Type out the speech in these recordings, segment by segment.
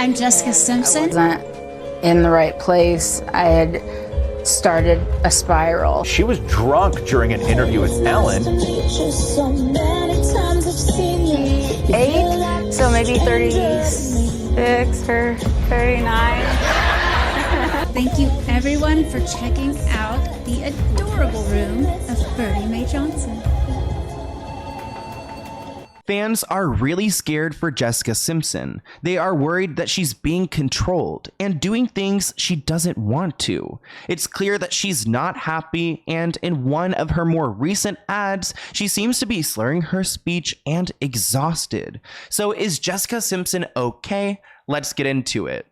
I'm Jessica Simpson. I wasn't in the right place. I had started a spiral. She was drunk during an interview with Ellen. 8, so maybe 36 or 39. Thank you everyone for checking out the adorable room of Birdie Mae Johnson. Fans are really scared for Jessica Simpson. They are worried that she's being controlled and doing things she doesn't want to. It's clear that she's not happy, and in one of her more recent ads, she seems to be slurring her speech and exhausted. So is Jessica Simpson okay? Let's get into it.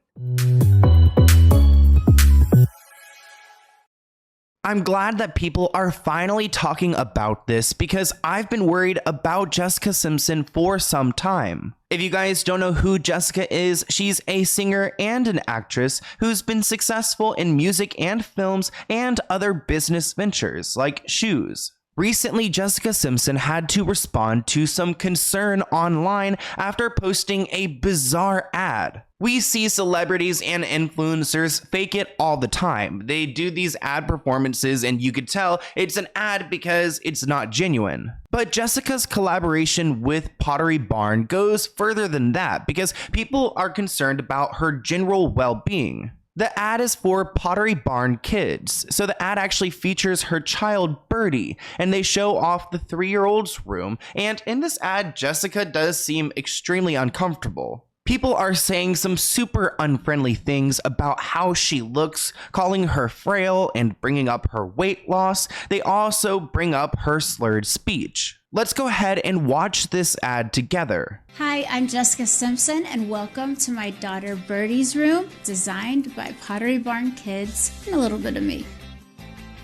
I'm glad that people are finally talking about this because I've been worried about Jessica Simpson for some time. If you guys don't know who Jessica is, she's a singer and an actress who's been successful in music and films and other business ventures like shoes. Recently, Jessica Simpson had to respond to some concern online after posting a bizarre ad. We see celebrities and influencers fake it all the time. They do these ad performances and you could tell it's an ad because it's not genuine. But Jessica's collaboration with Pottery Barn goes further than that because people are concerned about her general well-being. The ad is for Pottery Barn kids, so the ad actually features her child Birdie, and they show off the 3-year-old's room, and in this ad, Jessica does seem extremely uncomfortable. People are saying some super unfriendly things about how she looks, calling her frail and bringing up her weight loss. They also bring up her slurred speech. Let's go ahead and watch this ad together. Hi, I'm Jessica Simpson, and welcome to my daughter Birdie's room, designed by Pottery Barn kids and a little bit of me.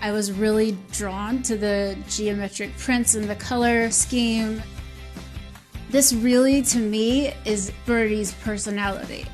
I was really drawn to the geometric prints and the color scheme. This really, to me, is Birdie's personality.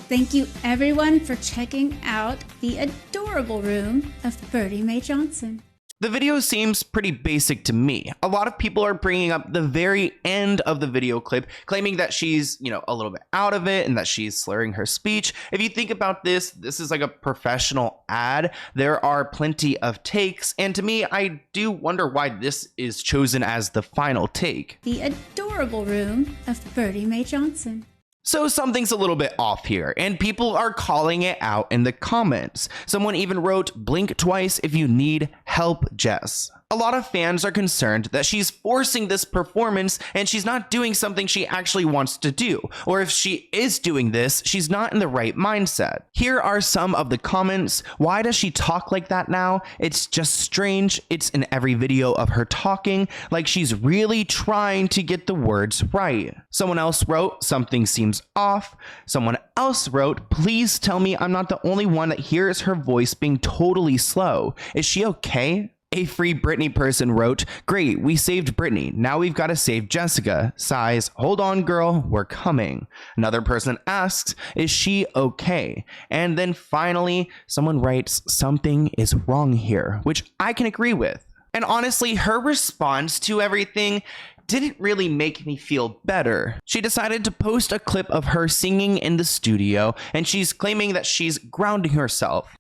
Thank you everyone for checking out the adorable room of Birdie Mae Johnson. The video seems pretty basic to me. A lot of people are bringing up the very end of the video clip, claiming that she's, a little bit out of it and that she's slurring her speech. If you think about this, this is like a professional ad. There are plenty of takes, and to me, I do wonder why this is chosen as the final take. The adorable room of Birdie Mae Johnson. So something's a little bit off here, and people are calling it out in the comments. Someone even wrote, "Blink twice if you need help, Jess." A lot of fans are concerned that she's forcing this performance and she's not doing something she actually wants to do. Or if she is doing this, she's not in the right mindset. Here are some of the comments. Why does she talk like that now? It's just strange. It's in every video of her talking, like she's really trying to get the words right. Someone else wrote, "Something seems off." Someone else wrote, "Please tell me I'm not the only one that hears her voice being totally slow. Is she okay?" A Free Britney person wrote, "Great, we saved Britney. Now we've got to save Jessica. Sighs, hold on girl, we're coming." Another person asks, "Is she okay?" And then finally, someone writes, "Something is wrong here," which I can agree with. And honestly, her response to everything didn't really make me feel better. She decided to post a clip of her singing in the studio, and she's claiming that she's grounding herself.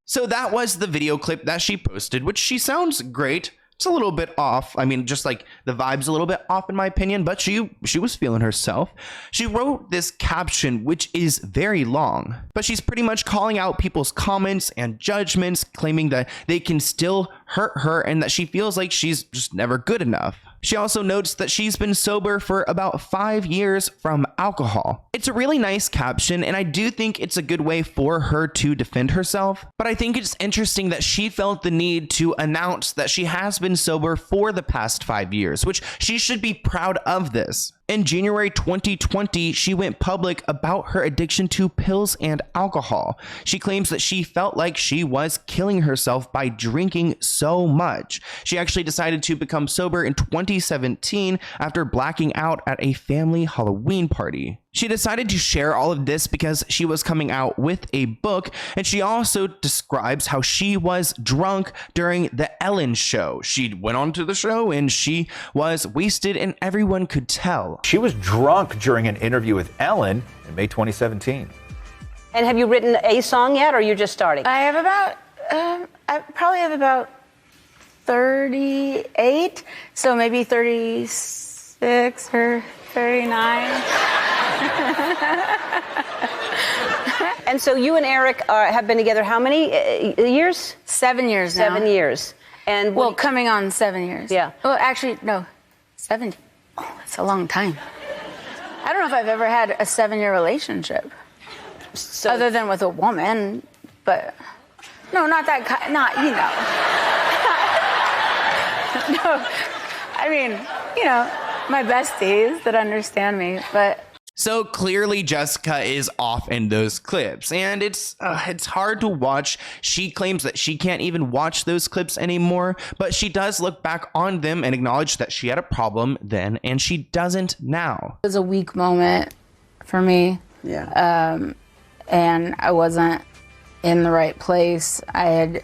So that was the video clip that she posted, which she sounds great. It's a little bit off. I mean, just like the vibe's a little bit off in my opinion, but she was feeling herself. She wrote this caption, which is very long, but she's pretty much calling out people's comments and judgments, claiming that they can still hurt her and that she feels like she's just never good enough. She also notes that she's been sober for about 5 years from alcohol. It's a really nice caption, and I do think it's a good way for her to defend herself, but I think it's interesting that she felt the need to announce that she has been sober for the past 5 years, which she should be proud of this. In January 2020, she went public about her addiction to pills and alcohol. She claims that she felt like she was killing herself by drinking so much. She actually decided to become sober in 2017 after blacking out at a family Halloween party. She decided to share all of this because she was coming out with a book, and she also describes how she was drunk during the Ellen show. She went on to the show and she was wasted and everyone could tell. She was drunk during an interview with Ellen in May 2017. And have you written a song yet, or are you just starting? I have about, I probably have about 38, so maybe 36 or 39. And so you and Eric have been together how many years? 7 years now. 7 years. And Well, coming on 7 years. Yeah. Well, actually, no, 7. Oh, that's a long time. I don't know if I've ever had a 7-year relationship, so other than with a woman, but no, not that kind, not, you know. No, I mean, you know, my besties that understand me, but. So clearly Jessica is off in those clips, and it's hard to watch. She claims that she can't even watch those clips anymore, but she does look back on them and acknowledge that she had a problem then, and she doesn't now. It was a weak moment for me. yeah. And I wasn't in the right place. I had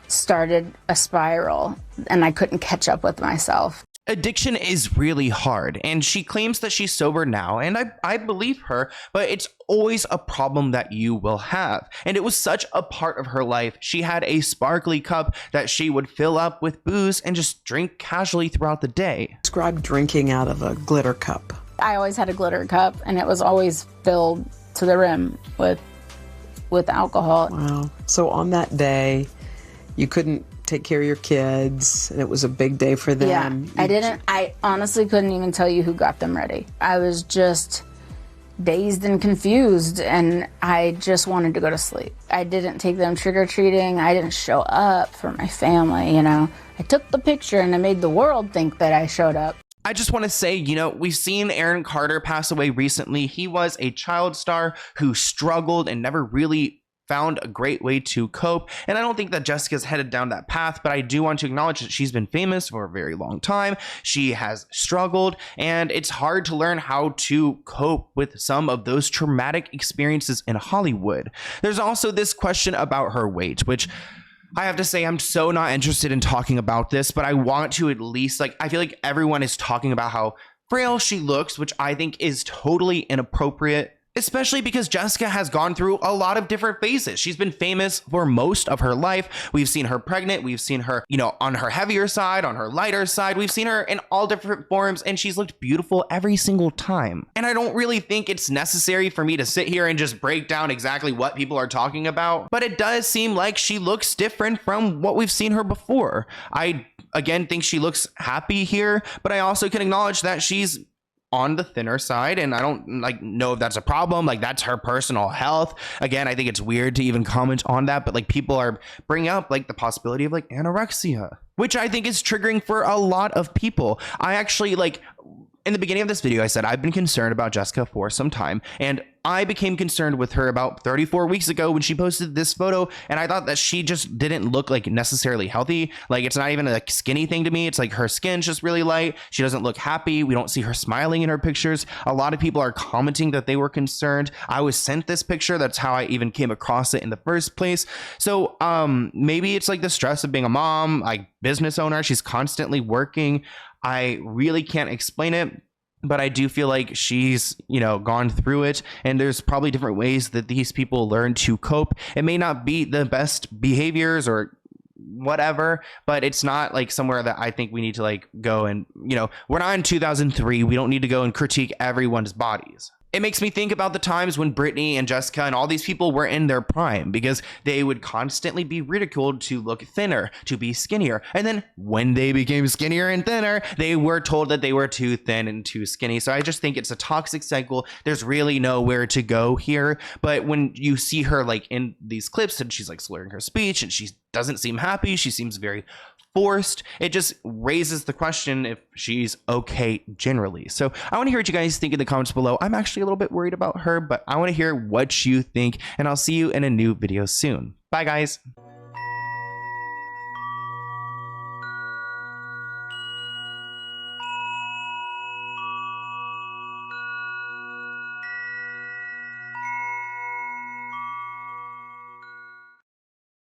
started a spiral, and I couldn't catch up with myself. Addiction is really hard, and she claims that she's sober now, and I believe her, but it's always a problem that you will have. And it was such a part of her life. She had a sparkly cup that she would fill up with booze and just drink casually throughout the day. Describe drinking out of a glitter cup. I always had a glitter cup, and it was always filled to the rim with alcohol. Wow. So on that day, you couldn't take care of your kids, and it was a big day for them. Yeah, I honestly couldn't even tell you who got them ready. I was just dazed and confused, and I just wanted to go to sleep. I didn't take them trick-or-treating. I didn't show up for my family, you know. I took the picture and I made the world think that I showed up. I just want to say, you know, we've seen Aaron Carter pass away recently. He was a child star who struggled and never really found a great way to cope. And I don't think that Jessica's headed down that path, but I do want to acknowledge that she's been famous for a very long time. She has struggled, and it's hard to learn how to cope with some of those traumatic experiences in Hollywood. There's also this question about her weight, which I have to say, I'm so not interested in talking about this, but I want to at least, like, I feel like everyone is talking about how frail she looks, which I think is totally inappropriate, especially because Jessica has gone through a lot of different phases. She's been famous for most of her life. We've seen her pregnant. We've seen her, you know, on her heavier side, on her lighter side. We've seen her in all different forms, and she's looked beautiful every single time. And I don't really think it's necessary for me to sit here and just break down exactly what people are talking about, but it does seem like she looks different from what we've seen her before. I, again, think she looks happy here, but I also can acknowledge that she's on the thinner side, and I don't know if that's a problem. Like, that's her personal health. Again, I think it's weird to even comment on that, but like, people are bringing up like the possibility of like anorexia, which I think is triggering for a lot of people. I actually, like, in the beginning of this video, I said I've been concerned about Jessica for some time, and I became concerned with her about 34 weeks ago when she posted this photo, and I thought that she just didn't look like necessarily healthy. Like, it's not even a skinny thing to me. It's like her skin's just really light. She doesn't look happy. We don't see her smiling in her pictures. A lot of people are commenting that they were concerned. I was sent this picture. That's how I even came across it in the first place. So maybe it's like the stress of being a mom, like business owner. She's constantly working. I really can't explain it, but I do feel like she's, you know, gone through it, and there's probably different ways that these people learn to cope. It may not be the best behaviors or whatever, but it's not like somewhere that I think we need to like go and, you know, we're not in 2003. We don't need to go and critique everyone's bodies. It makes me think about the times when Britney and Jessica and all these people were in their prime, because they would constantly be ridiculed to look thinner, to be skinnier. And then when they became skinnier and thinner, they were told that they were too thin and too skinny. So I just think it's a toxic cycle. There's really nowhere to go here. But when you see her like in these clips and she's like slurring her speech and she doesn't seem happy, she seems very forced. It just raises the question if she's okay generally. So I want to hear what you guys think in the comments below. I'm actually a little bit worried about her, but I want to hear what you think, and I'll see you in a new video soon. Bye, guys.